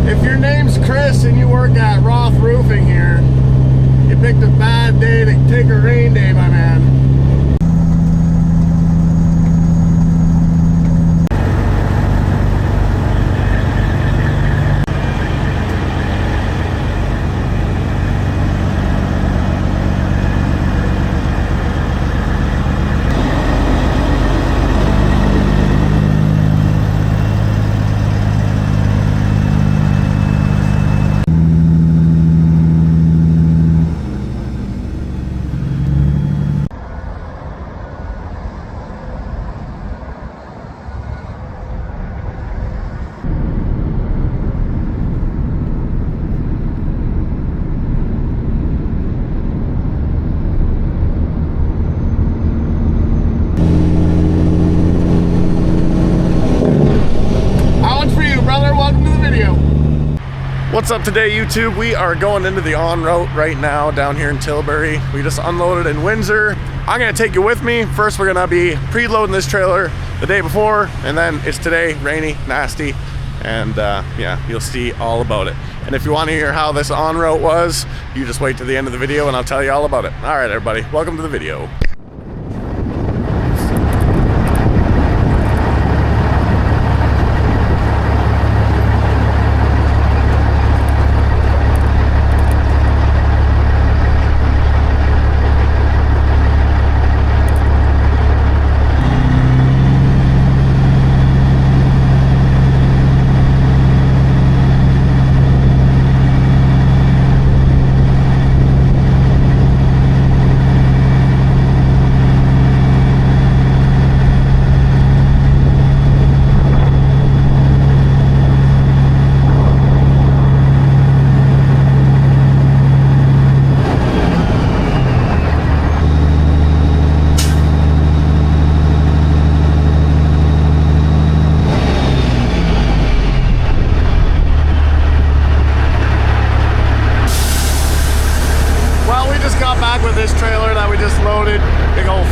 If your name's Chris and you work at Roth Roofing here, you picked a bad day to take a rain day, my man. What's up today, YouTube? We are going into the on-route right now down here in Tilbury. We just unloaded in Windsor. I'm gonna take you with me. First, we're gonna be preloading this trailer the day before, and then it's today, rainy, nasty, and yeah, you'll see all about it. And if you want to hear how this on-route was, you just wait to the end of the video and I'll tell you all about it. All right, everybody, welcome to the video.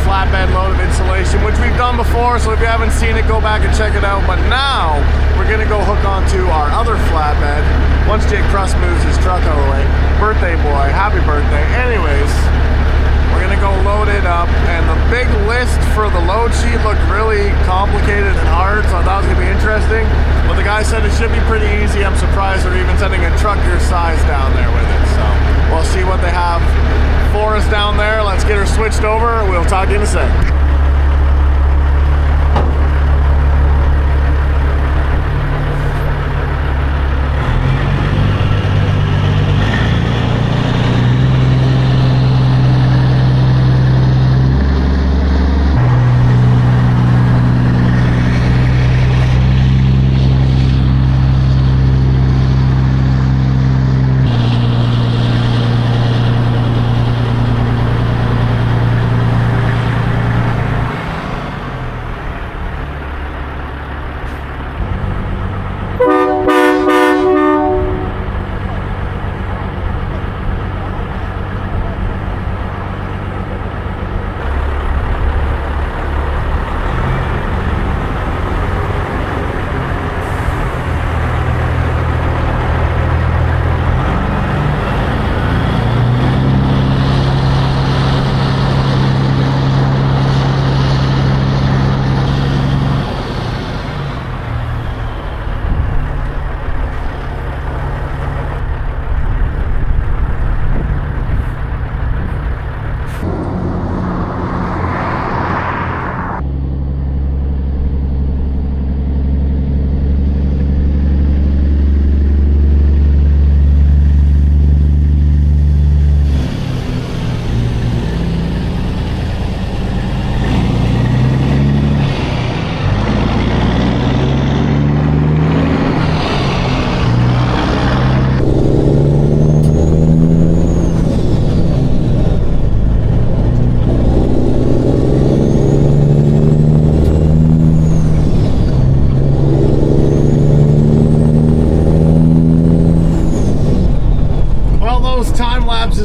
Flatbed load of insulation, which we've done before, so if you haven't seen it, go back and check it out. But now we're gonna go hook onto our other flatbed once Jake Crust moves his truck out of the way. Birthday boy, happy birthday. Anyways, we're gonna go load it up, and the big list for the load sheet looked really complicated and hard, so I thought it was gonna be interesting. But the guy said it should be pretty easy. I'm surprised they're even sending a truck your size down there with it, so we'll see what they have for us down there. Let's get her switched over. We'll talk to you in a sec.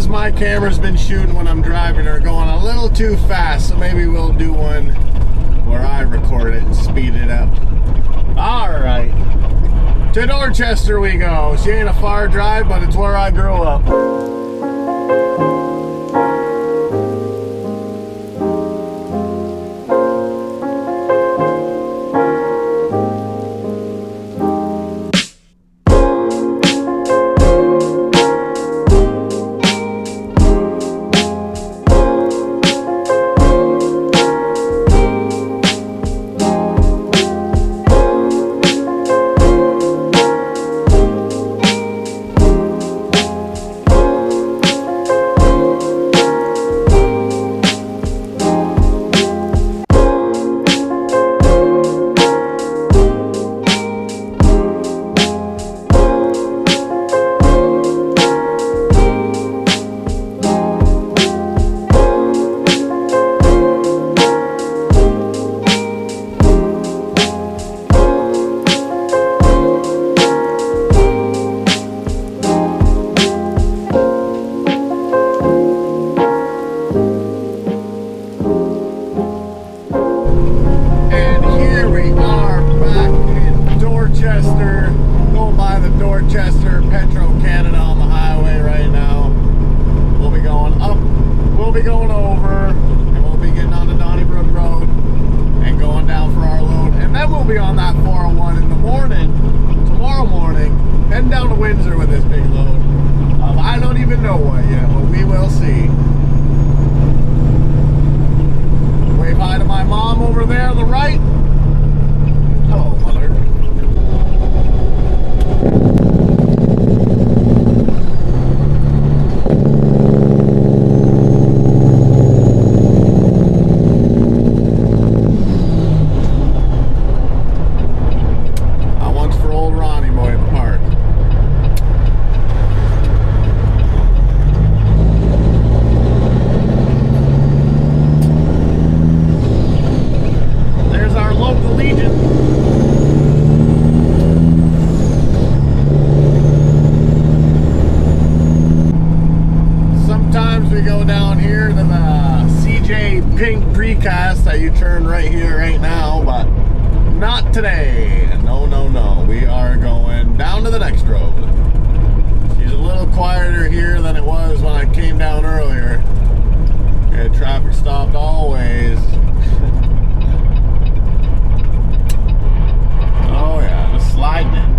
My camera's been shooting when I'm driving are going a little too fast, so maybe we'll do one where I record it and speed it up. All right. To Dorchester we go. She ain't a far drive, but it's where I grew up. Dorchester, Petro Canada on the highway right now. We'll be going up, we'll be going over, and we'll be getting onto Donnybrook Road and going down for our load. And then we'll be on that 401 in the morning, tomorrow morning, heading down to Windsor with this big load. I don't even know what yet, but we will see. Wave hi to my mom over there on the right. Hello, mother. Pink precast that you turn right here right now, but not today. No, no, no. We are going down to the next road. She's a little quieter here than it was when I came down earlier. Okay, traffic stopped always. Oh yeah, just sliding in.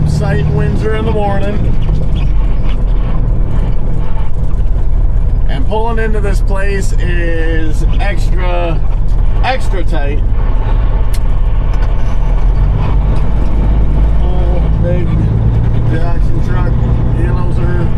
Site in Windsor in the morning, and pulling into this place is extra tight. Oh, big Jackson truck, yellows her.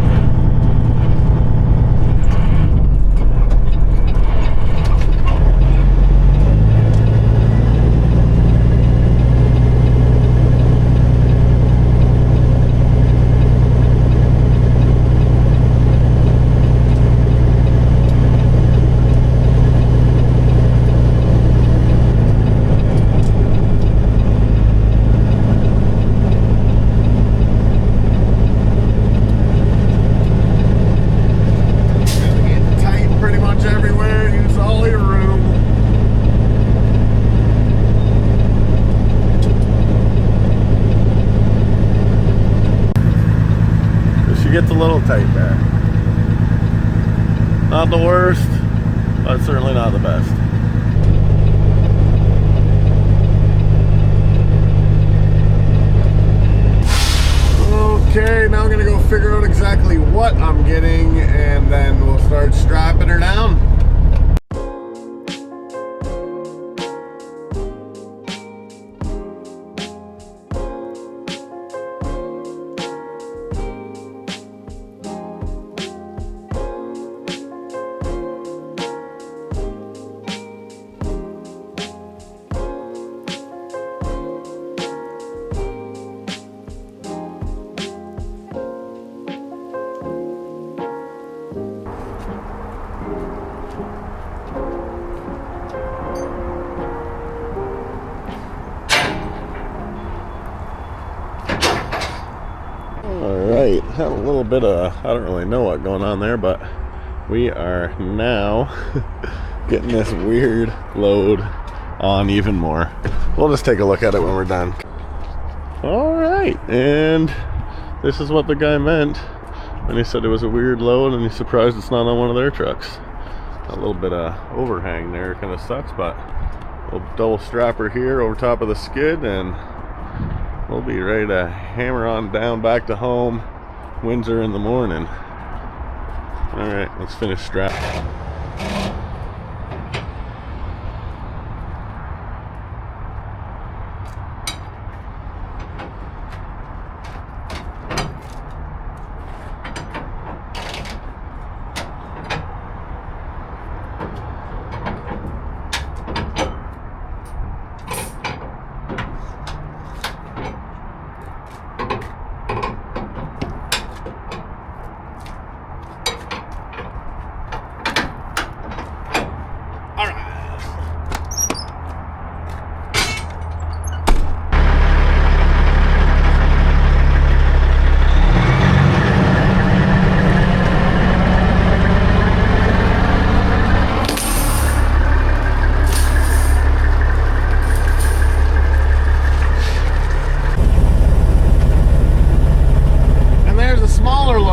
Gets a little tight there. Not the worst, but certainly not the best. Okay, now I'm gonna go figure out exactly what I'm getting, and then we'll start strapping her down. right, have a little bit of, I don't really know what going on there, but we are now getting this weird load on even more. We'll just take a look at it when we're done. All right, and this is what the guy meant when he said it was a weird load and he's surprised it's not on one of their trucks. A little bit of overhang there kind of sucks, but we'll double strapper here over top of the skid and we'll be ready to hammer on down back to home, Windsor, in the morning. All right, let's finish strapping.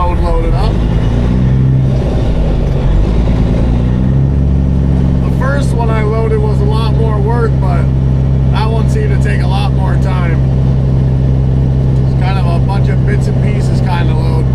Loaded up. The first one I loaded was a lot more work, but that one seemed to take a lot more time. It's kind of a bunch of bits and pieces kind of load.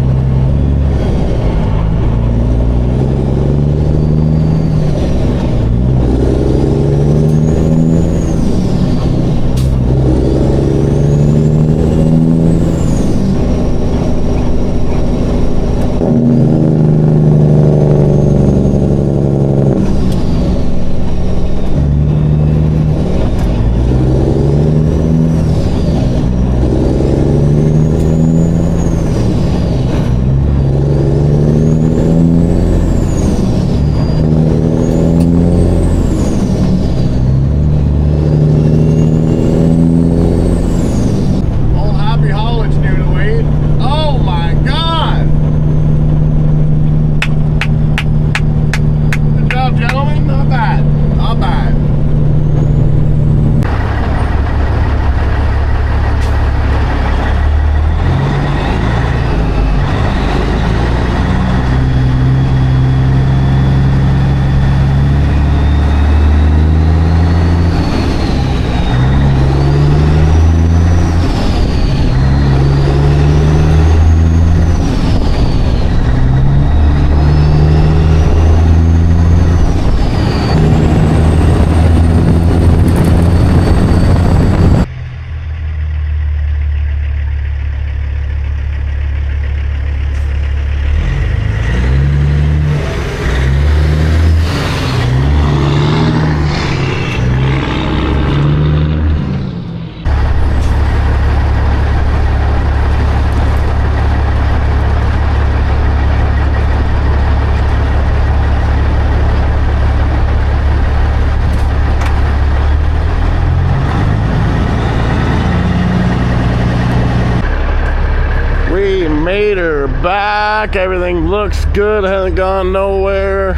Made her back. Everything looks good, hasn't gone nowhere.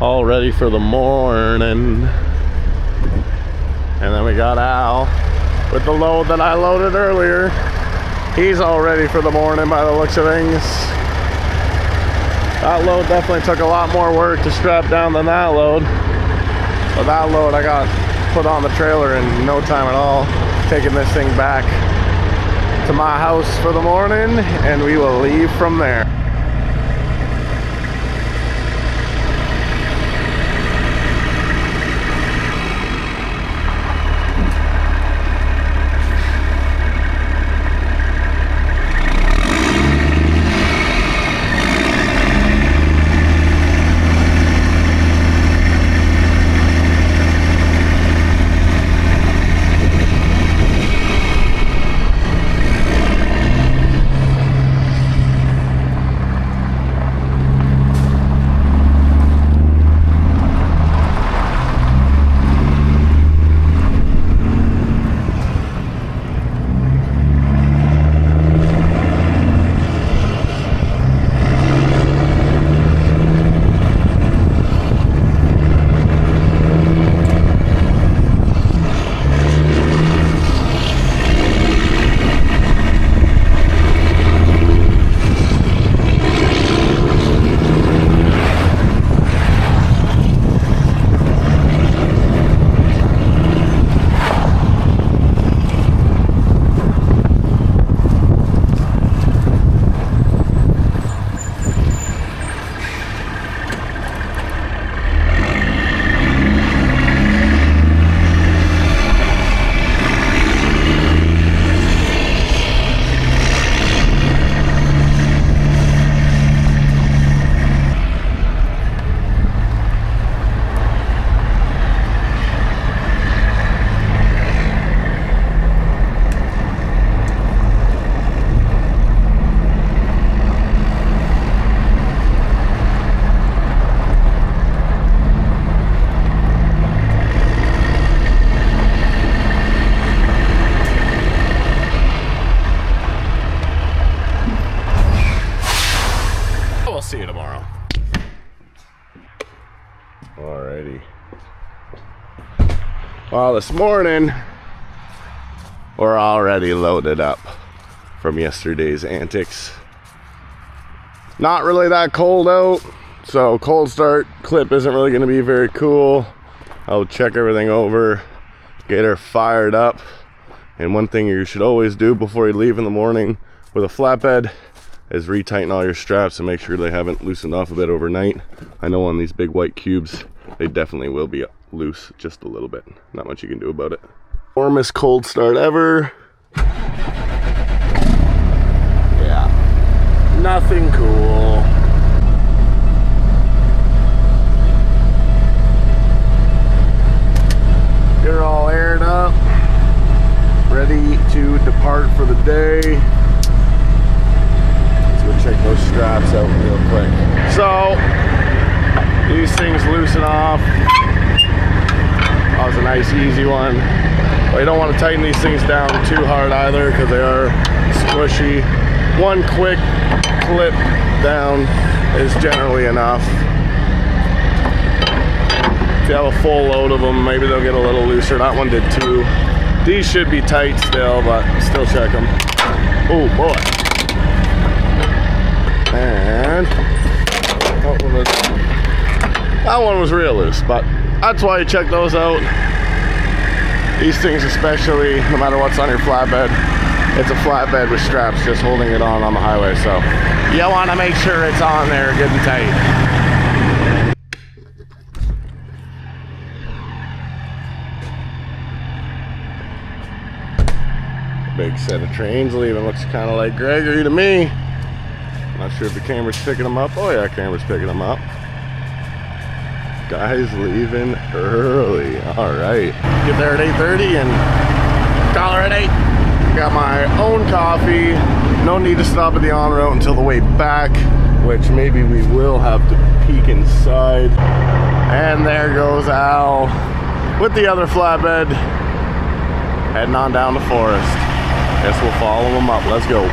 All ready for the morning. And then we got Al with the load that I loaded earlier. He's all ready for the morning by the looks of things. That load definitely took a lot more work to strap down than that load. But that load I got put on the trailer in no time at all. Taking this thing back to my house for the morning and we will leave from there. see you tomorrow. Alrighty. Well, this morning we're already loaded up from yesterday's antics. Not really that cold out, so cold start clip isn't really going to be very cool. I'll check everything over, get her fired up. And one thing you should always do before you leave in the morning with a flatbed is retighten all your straps and make sure they haven't loosened off a bit overnight. I know on these big white cubes they definitely will be loose just a little bit. Not much you can do about it. Warmest cold start ever. Yeah, nothing cool. You're all aired up, ready to depart for the day. Let's go check those straps out real quick. So these things loosen off. That was a nice easy one. But you don't want to tighten these things down too hard either because they are squishy. One quick clip down is generally enough. If you have a full load of them, maybe they'll get a little looser. That one did too. These should be tight still, but still check them. Oh boy. And that one was real loose, but that's why you check those out. These things especially, no matter what's on your flatbed, it's a flatbed with straps just holding it on the highway, so you want to make sure it's on there good and tight. Big set of trains leaving. Looks kind of like Gregory to me. Not sure if the camera's picking them up. Oh yeah, camera's picking them up. Guys leaving early. All right. Get there at 8:30 and call her at 8. Got my own coffee. No need to stop at the en route until the way back, which maybe we will have to peek inside. And there goes Al with the other flatbed heading on down the forest. Guess we'll follow him up. Let's go.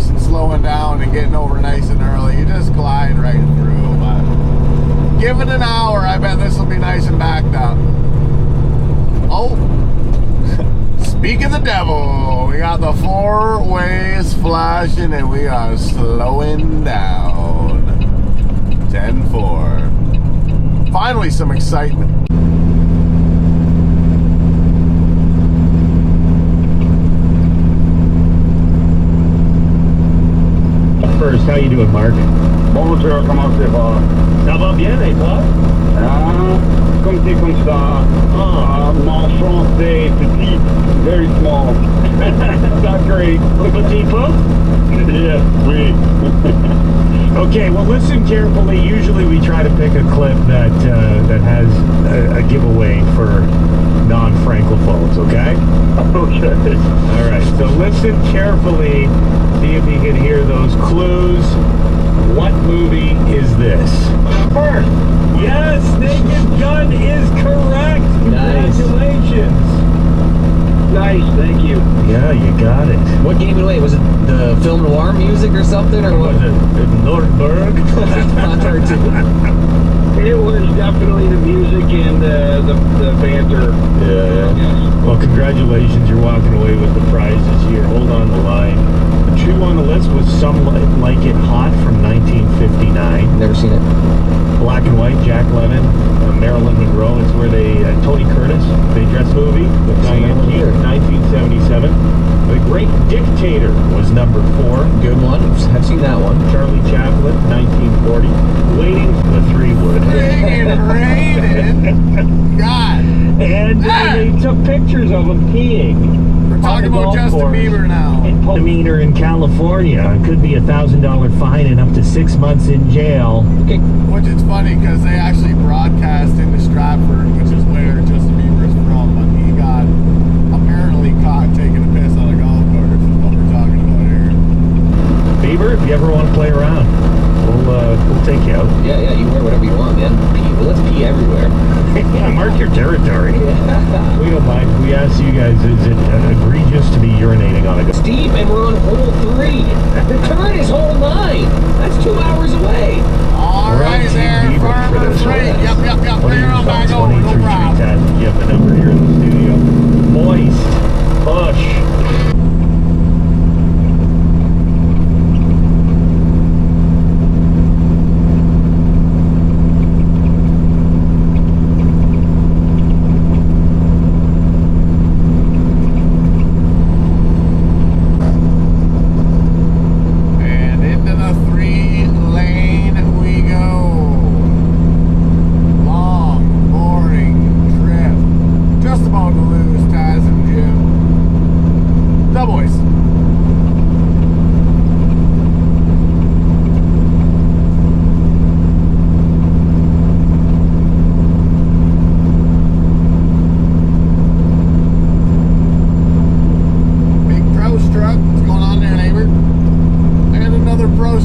brakes and slowing down and getting over nice and early. You just glide right through. But give it an hour, I bet this will be nice and backed up. Oh, speak of the devil, we got the 4 ways flashing and we are slowing down. 10-4. Finally, some excitement. First, how you doing, Mark? Bonjour, comment ça va? Ça va bien, et toi? Comme c'est comme ça. Mon français petit, very small. Not great. Petit peu? Yes, oui. Okay, well, listen carefully. Usually we try to pick a clip that has a giveaway for non-francophones, okay? Okay. All right, so listen carefully. See if you can hear those clues. What movie is this? First. Yes, Naked Gun is correct. Congratulations. Nice, thank you. Yeah, you got it. What gave it away? Was it the film noir music or something, or what? Was it Nuremberg? Not her too. It was definitely the music and the banter. Yeah. Yes. Well, congratulations. You're walking away with the prizes here. Hold on the line. 2 on the list was Some Like It Hot from 1959. Never seen it. Black and White, Jack Lemmon, Marilyn Monroe. It's where Tony Curtis, they dress movie with Diane Keaton, 1977. The Great Dictator was number 4. Good one. I've seen that one. Charlie Chaplin, 1940. Waiting for the 3-wood. Raining. God. And they took pictures of him peeing. We're talking about Justin Bieber now. And misdemeanor in California. It could be a $1,000 fine and up to 6 months in jail. Okay. Which is funny because they actually broadcast into Stratford, which is where Justin Bieber is from, but he got apparently caught taking a piss on a golf course, is what we're talking about here. Bieber, if you ever want to play around, we'll take you out. Yeah, you can wear whatever you want, man. Pee. Well, let's pee everywhere. Mark your territory. Yeah. We don't mind. We ask you guys, is it egregious to be urinating on a golf? Steve, and we're on hole 3. The turn is hole 9. That's 2 hours away. All We're on right Team there, Bieber for Farmer this. Freight. Yep. What Bring do her you on call back over, no problem. 2310? You have the number here in the studio. Moist. Push.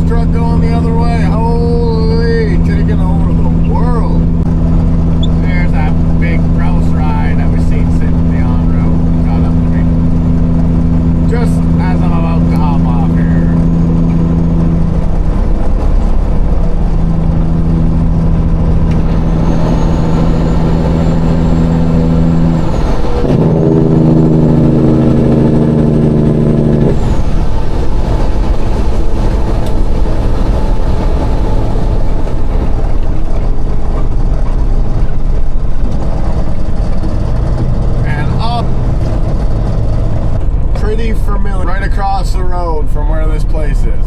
Truck going the other way. Holy, taking over the world. There's that big grouse ride that we've seen sitting in the on-road. Got up to me. Just as I'm about to hop off here. Familiar, right across the road from where this place is.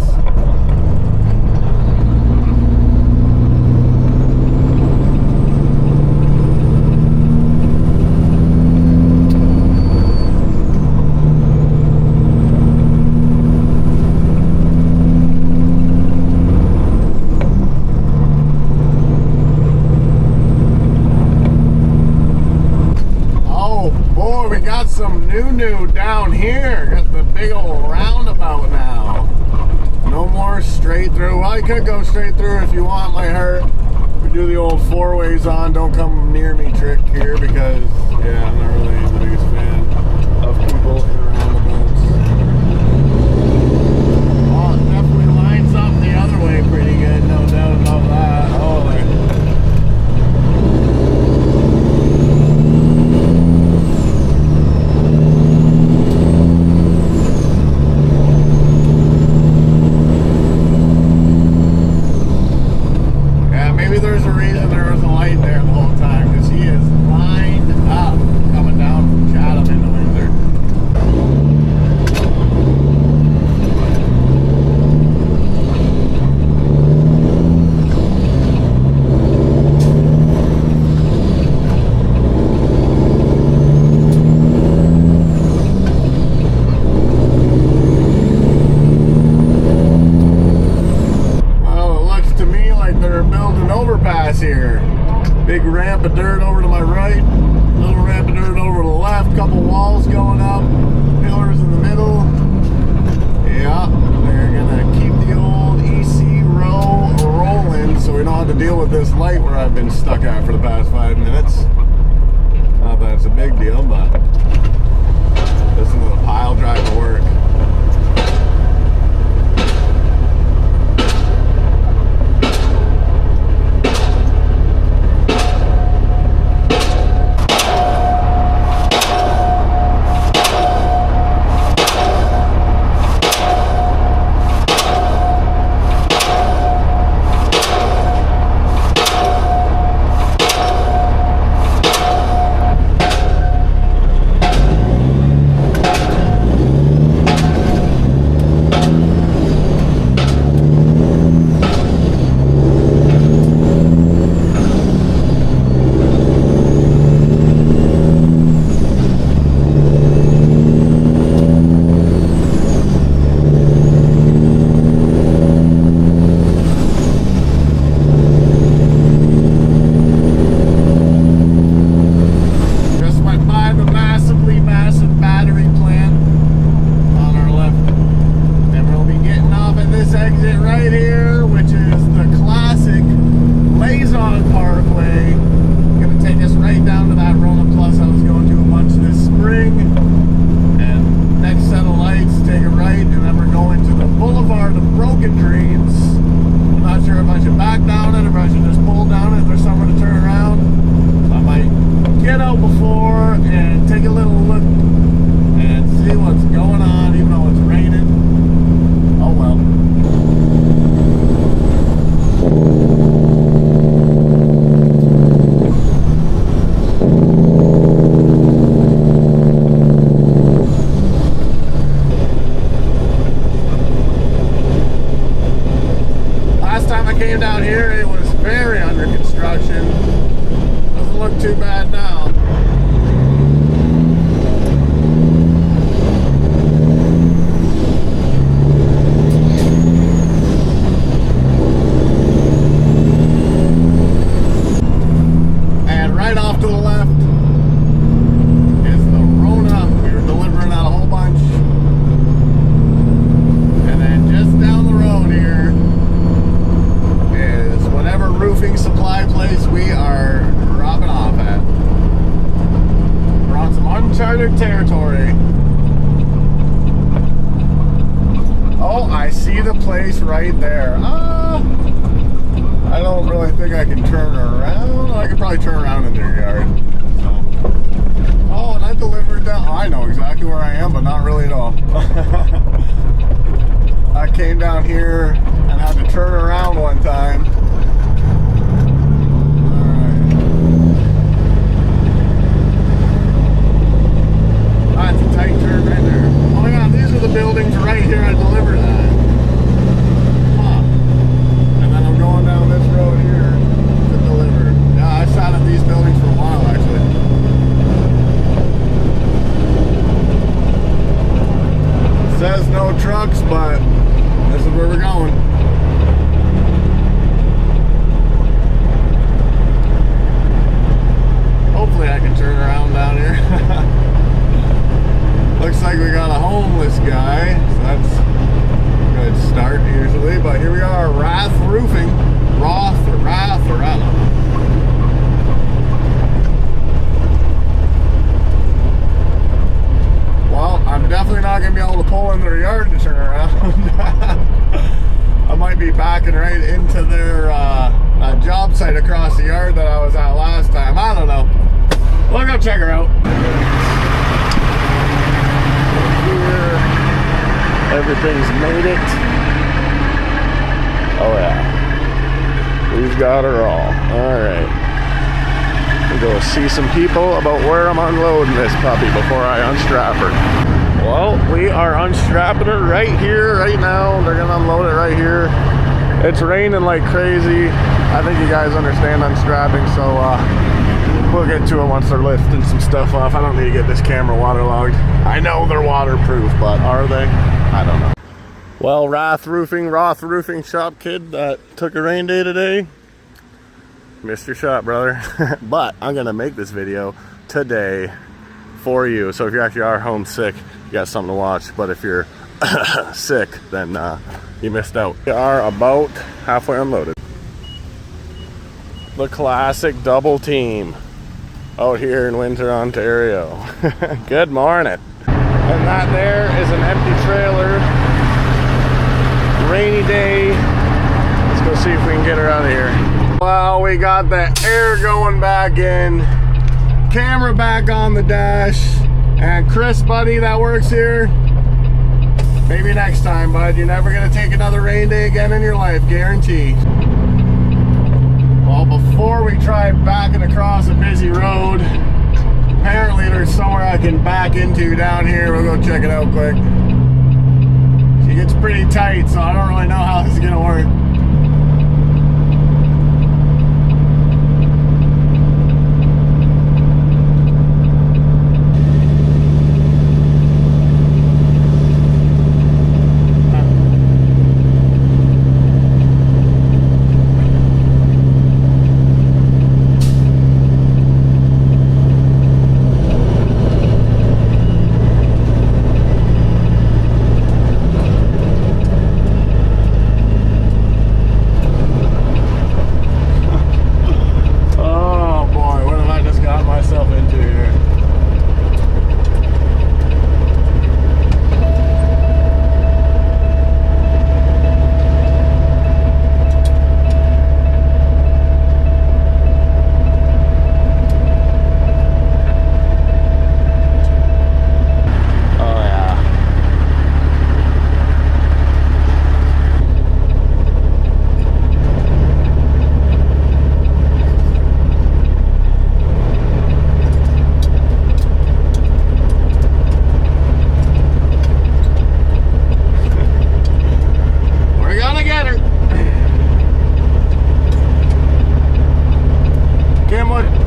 Oh boy, we got some new down here. Got the big old roundabout now. No more straight through. Well, I could go straight through if you want, my heart. We do the old 4 ways on, don't come near me trick here because, yeah, I'm not really the biggest fan of people in roundabouts. dirt over to my right, a little ramp of dirt over to the left, couple walls going up, pillars in the middle. Yeah, they're gonna keep the old EC row rolling so we don't have to deal with this light where I've been stuck at for the past 5 minutes. Not that it's a big deal, but listen to the pile driver work. Came down here, it was very under construction. Doesn't look too bad now. And right off to the left is the Rona. We were delivering out a whole bunch. And then just down the road here is whatever roofing supply place we are dropping off at. We're on some uncharted territory. Oh, I see the place right there. I don't really think I can turn around. I could probably turn around in their yard. So. Oh, and I delivered down. Oh, I know exactly where I am, but not really at all. I came down here and had to turn around one time. Alright. That's a tight turn right there. Oh my god, these are the buildings right here I delivered at. Huh. And then I'm going down this road here to deliver. Yeah, I sat at these buildings for a while actually. It says no trucks, but this is where we're going. Hopefully I can turn around down here. Looks like we got a homeless guy, so that's a good start usually. But here we are, Wrath Roofing. Roth or Wrath or I don't know. Well, I'm definitely not going to be able to pull in their yard to turn around. I might be backing right into their job site across the yard that I was at last time. I don't know. We'll go check her out. Here, everything's made it. Oh yeah. We've got her all. Alright. We'll go see some people about where I'm unloading this puppy before I unstrap her. Well, we are unstrapping her right here, right now. They're gonna unload it right here. It's raining like crazy. I think you guys understand unstrapping, so we'll get to it once they're lifting some stuff off. I don't need to get this camera waterlogged. I know they're waterproof, but are they? I don't know. Well, Roth Roofing Shop kid that took a rain day today. Missed your shot, brother. But I'm gonna make this video today for you. So if you actually are homesick, you got something to watch. But if you're sick, then you missed out. We are about halfway unloaded. The classic double team out here in Windsor, Ontario. Good morning. And that there is an empty trailer. Rainy day. Let's go see if we can get her out of here. Well, we got the air going back in, camera back on the dash, and Chris, buddy, that works here. Maybe next time, bud. You're never gonna take another rain day again in your life, guaranteed. Well, before we try backing across a busy road, apparently there's somewhere I can back into down here. We'll go check it out quick. She gets pretty tight, so I don't really know how this is gonna work.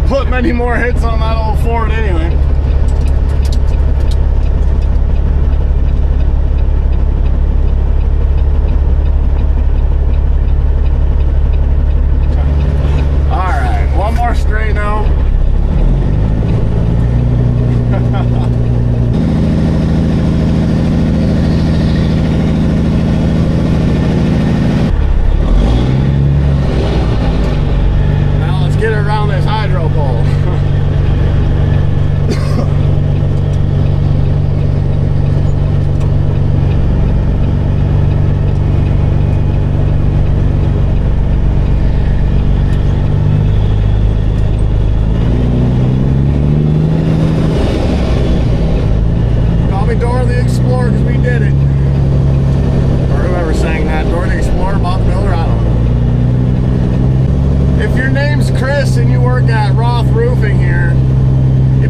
Put many more hits on that old Ford anyway. Alright, one more straight now. Now let's get around this hydro pole.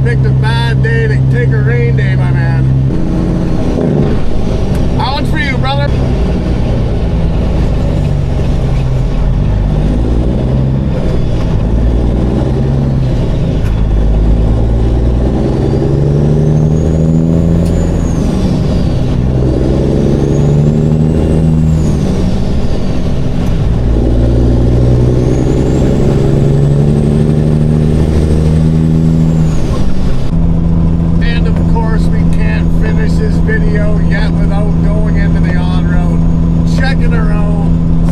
Picked a bad day to take a rain day, my man. That one's for you, brother. Video yet without going into the on-road, checking her out,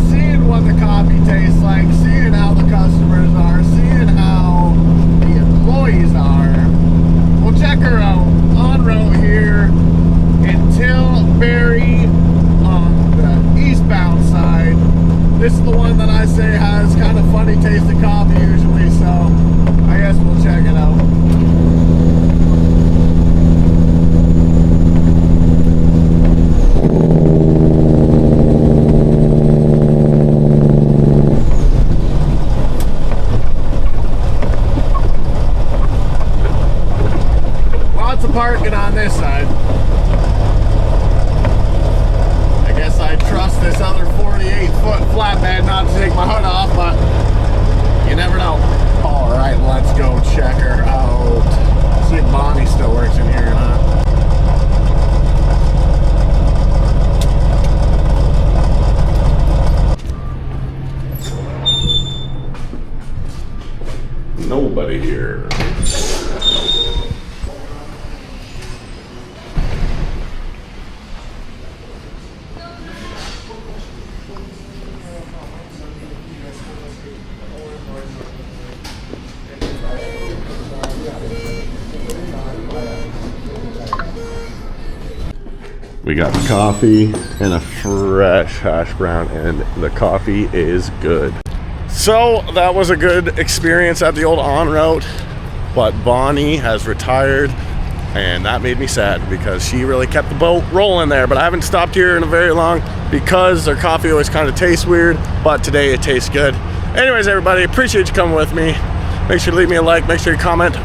seeing what the coffee tastes like, seeing how the customers are, seeing how the employees are. We'll check her out on-road here in Tilbury on the eastbound side. This is the one that I say has kind of funny tasting coffee usually, so I guess we'll check it out. Parking on this side. I guess I trust this other 48-foot flatbed not to take my hood off, but you never know. All right, let's go check her out. See if Bonnie still works in here or not. We got coffee and a fresh hash brown, and the coffee is good. So that was a good experience at the old en route, but Bonnie has retired, and that made me sad because she really kept the boat rolling there. But I haven't stopped here in a very long because their coffee always kind of tastes weird, but today it tastes good. Anyways, everybody, appreciate you coming with me. Make sure to leave me a like, make sure you comment,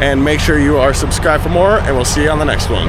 and make sure you are subscribed for more, and we'll see you on the next one.